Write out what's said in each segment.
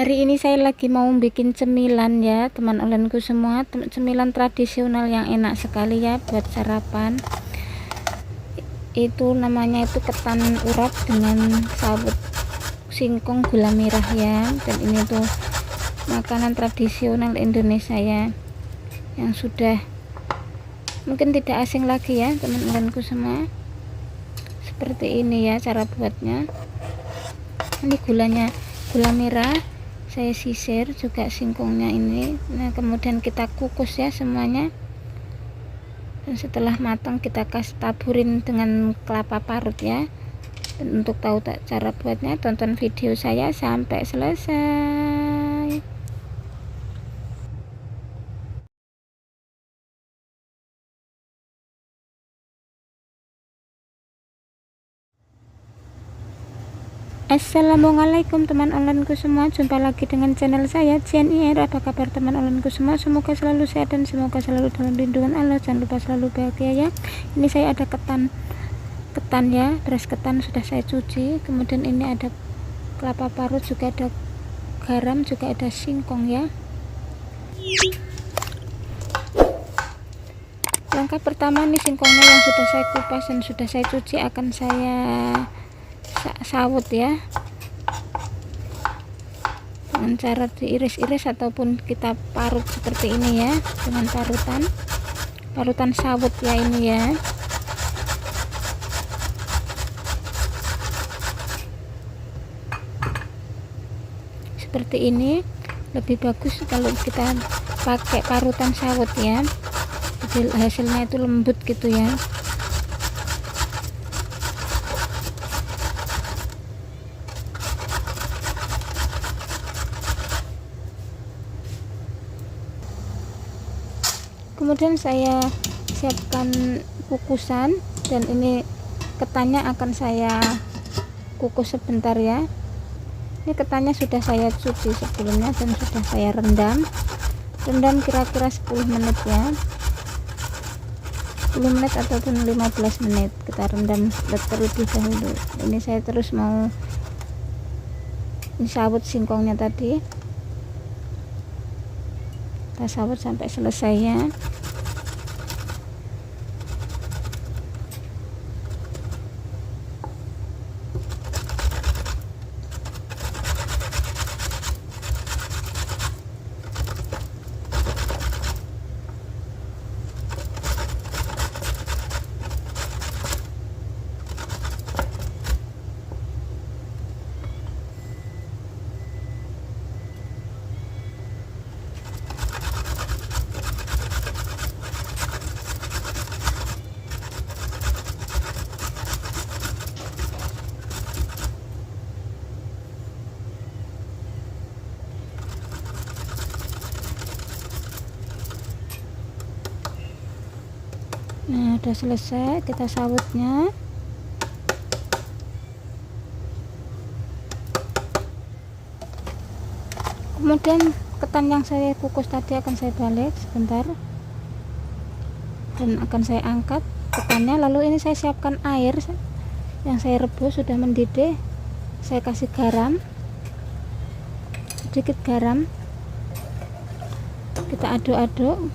Hari ini saya lagi mau bikin cemilan ya teman onlineku semua, cemilan tradisional yang enak sekali ya buat sarapan. Itu namanya itu ketan urat dengan sawut singkong gula merah ya, dan ini tuh makanan tradisional Indonesia ya, yang sudah mungkin tidak asing lagi ya teman onlineku semua. Seperti ini ya cara buatnya. Ini gulanya gula merah, saya sisir juga singkongnya ini. Nah kemudian kita kukus ya semuanya, dan setelah matang kita taburin dengan kelapa parut ya. Dan untuk tahu cara buatnya, tonton video saya sampai selesai. Assalamualaikum teman onlineku semua, jumpa lagi dengan channel saya JNIR. Apa kabar teman onlineku semua? Semoga selalu sehat dan semoga selalu dalam lindungan Allah. Jangan lupa selalu bahagia ya. Ini saya ada ketan ya, beras ketan sudah saya cuci. Kemudian ini ada kelapa parut, juga ada garam, juga ada singkong ya. Langkah pertama nih, singkongnya yang sudah saya kupas dan sudah saya cuci akan saya sawut ya, dengan cara diiris-iris ataupun kita parut seperti ini ya, dengan parutan sawut ya ini ya. Seperti ini lebih bagus kalau kita pakai parutan sawut ya, jadi hasilnya itu lembut gitu ya. Kemudian saya siapkan kukusan, dan ini ketannya akan saya kukus sebentar ya. Ini ketannya sudah saya cuci sebelumnya dan sudah saya rendam kira-kira 10 menit ya, 10 menit ataupun 15 menit kita rendam terlebih dahulu. Ini saya terus mau sawut singkongnya tadi, kita sawut sampai selesai ya. Nah udah selesai kita sawutnya. Kemudian ketan yang saya kukus tadi akan saya balik sebentar, dan akan saya angkat ketannya. Lalu ini saya siapkan air yang saya rebus sudah mendidih. Saya kasih garam, sedikit garam, kita aduk-aduk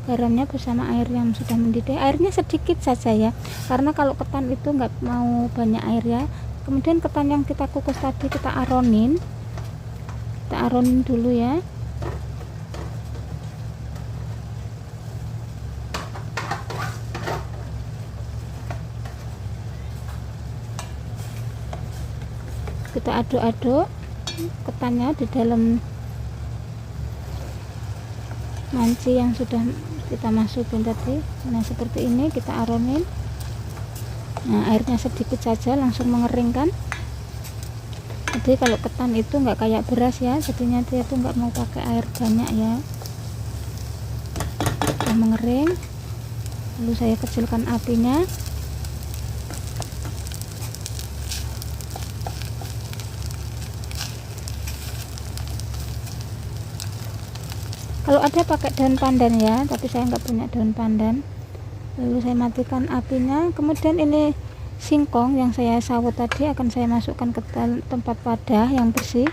garamnya bersama air yang sudah mendidih. Airnya sedikit saja ya, karena kalau ketan itu nggak mau banyak air ya. Kemudian ketan yang kita kukus tadi kita aronin dulu ya. Kita aduk-aduk ketannya di dalam manci yang sudah kita masukin tadi. Nah seperti ini kita aronin. Nah airnya sedikit saja langsung mengeringkan. Jadi kalau ketan itu nggak kayak beras ya, jadinya dia tuh nggak mau pakai air banyak ya. Sudah mengering, lalu saya kecilkan apinya. Kalau ada pakai daun pandan ya, tapi saya nggak punya daun pandan. Lalu saya matikan apinya. Kemudian ini singkong yang saya sawut tadi akan saya masukkan ke tempat wadah yang bersih.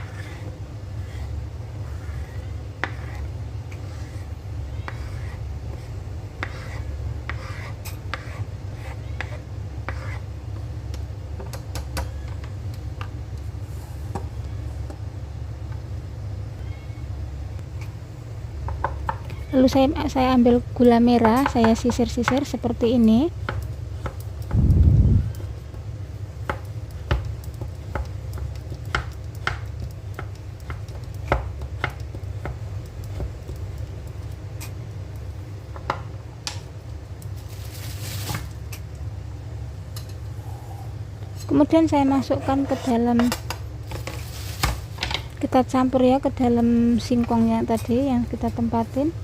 Lalu saya ambil gula merah, saya sisir-sisir seperti ini. Kemudian saya masukkan ke dalam, kita campur ya ke dalam singkongnya tadi yang kita tempatin.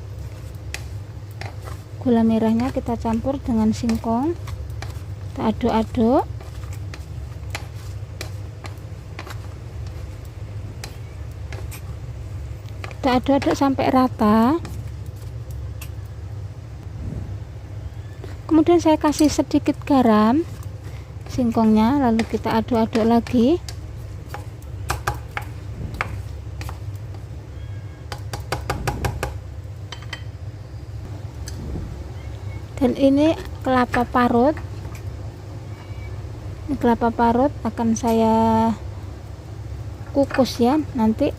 Gula merahnya kita campur dengan singkong, kita aduk-aduk. Kita aduk-aduk sampai rata. Kemudian saya kasih sedikit garam singkongnya, lalu kita aduk-aduk lagi. Dan ini kelapa parut. Ini kelapa parut akan saya kukus ya nanti.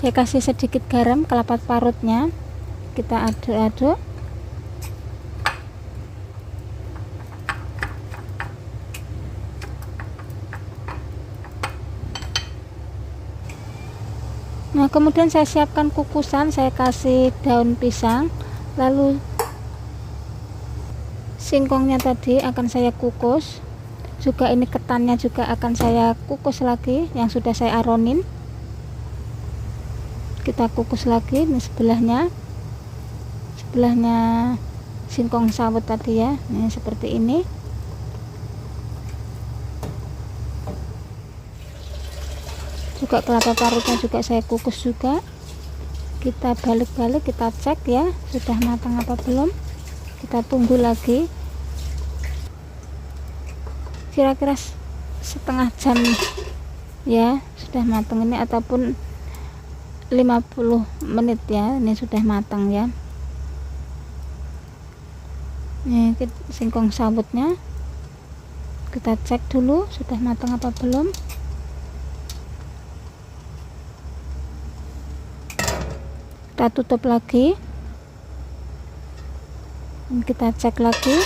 Saya kasih sedikit garam kelapa parutnya, kita aduk-aduk. Nah, kemudian saya siapkan kukusan, saya kasih daun pisang, lalu singkongnya tadi akan saya kukus. Juga ini ketannya juga akan saya kukus lagi yang sudah saya aronin. Kita kukus lagi ini sebelahnya singkong sawit tadi ya. Ini seperti ini. Juga kelapa parutnya juga saya kukus juga. Kita balik-balik, kita cek ya sudah matang apa belum. Kita tunggu lagi kira-kira setengah jam ya, sudah matang ini, ataupun 50 menit ya, ini sudah matang ya. Ini singkong sawitnya kita cek dulu sudah matang apa belum. Kita tutup lagi, dan kita cek lagi.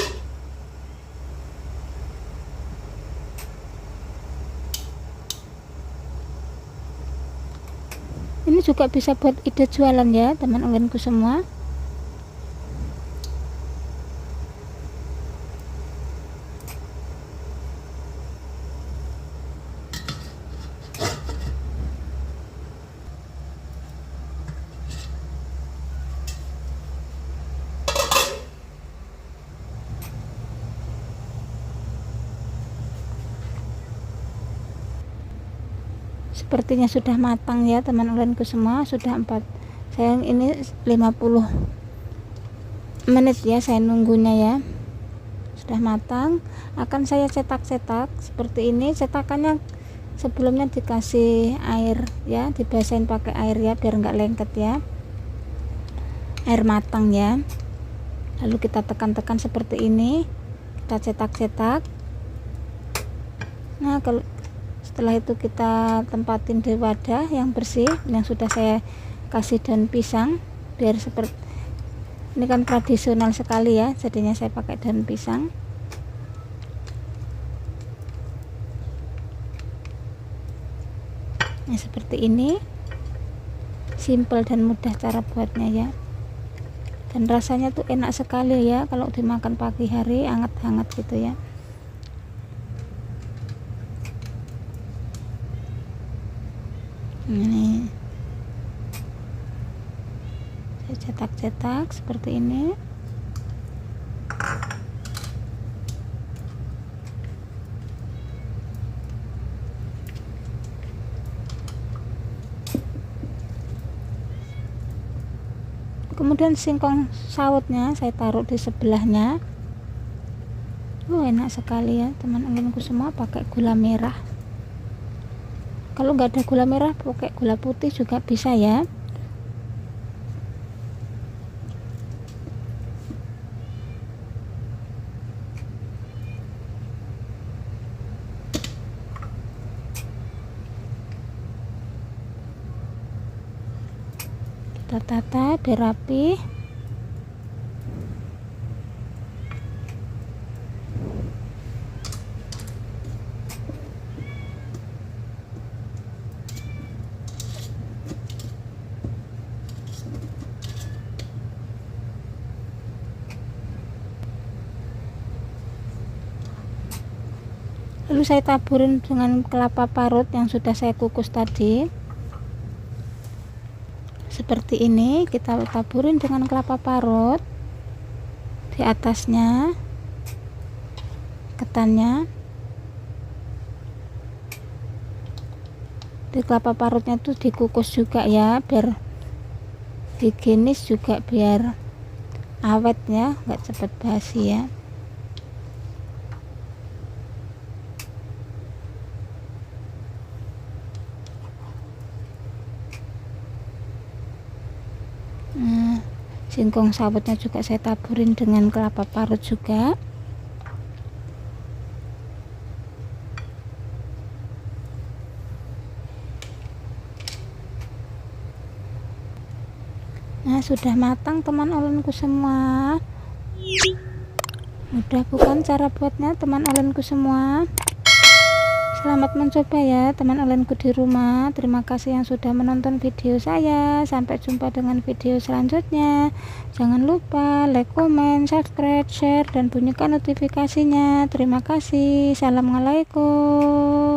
Ini juga bisa buat ide jualan ya teman onlineku semua. Sepertinya sudah matang ya teman onlineku semua, sudah 4, saya ini 50 menit ya saya nunggunya ya, sudah matang. Akan saya cetak-cetak seperti ini. Cetakannya sebelumnya dikasih air ya, dibasahin pakai air ya biar enggak lengket ya, air matang ya. Lalu kita tekan-tekan seperti ini, kita cetak-cetak. Nah, kalau setelah itu kita tempatin di wadah yang bersih yang sudah saya kasih daun pisang, biar seperti ini kan tradisional sekali ya, jadinya saya pakai daun pisang. Nah, seperti ini, simple dan mudah cara buatnya ya, dan rasanya tuh enak sekali ya kalau dimakan pagi hari hangat-hangat gitu ya. Ini saya cetak-cetak seperti ini. Kemudian singkong sawitnya saya taruh di sebelahnya. Enak sekali ya teman onlineku semua, pakai gula merah. Kalau nggak ada gula merah pakai gula putih juga bisa ya. kita tata biar rapi. Lalu saya taburin dengan kelapa parut yang sudah saya kukus tadi. Seperti ini, kita taburin dengan kelapa parut. Di atasnya ketannya. Di kelapa parutnya tuh dikukus juga ya, biar higienis juga, biar awet ya, nggak cepet basi ya. Nah, singkong sawitnya juga saya taburin dengan kelapa parut juga. Nah, sudah matang teman olenku semua. Mudah bukan cara buatnya teman olenku semua? Selamat mencoba ya teman olenku di rumah. Terima kasih yang sudah menonton video saya. Sampai jumpa dengan video selanjutnya. Jangan lupa like, comment, subscribe, share, dan bunyikan notifikasinya. Terima kasih. Assalamualaikum.